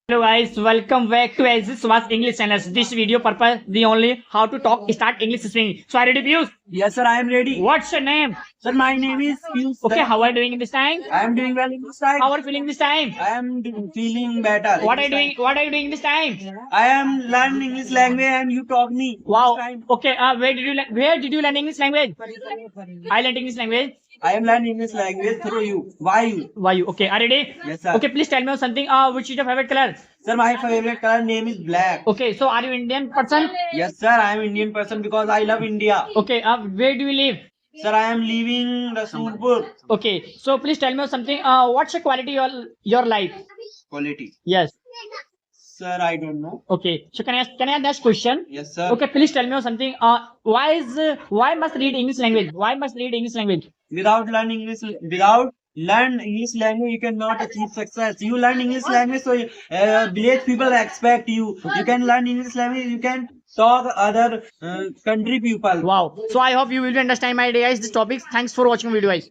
Hello guys, welcome back to This Was English channel. This video purpose the only how to talk start English speaking. So are you ready, Piyush? Yes, sir, I am ready. What's your name? Sir, my name is Piyush. Okay, how are you doing this time? I am doing well in this time. How are you feeling this time? I am feeling better. What are you doing? What are you doing this time? I am learning English language and you taught me. Wow. This time. Okay. Where did you learn English language? I learned English language. I am learning English language through you. Why you? Why you? Okay. Are you ready? Yes, sir. Okay. Please tell me something. Which is your favorite color? Sir, my favorite color name is black. Okay. So are you Indian person? Yes, sir, I am Indian person because I love India. Okay. Where do you live? Sir, I am leaving Rasulpur. Okay. So please tell me something. What's the quality of your life? Quality. Yes. Sir, I don't know. Okay. So can I ask next question? Yes, sir. Okay. Please tell me something. Why must read English language? Why must read English language? Without learn English language, you cannot achieve success. You learn English language, so village people expect you. You can learn English language. You can talk other country people. Wow. So I hope you will understand my ideas, this topic. Thanks for watching video, guys.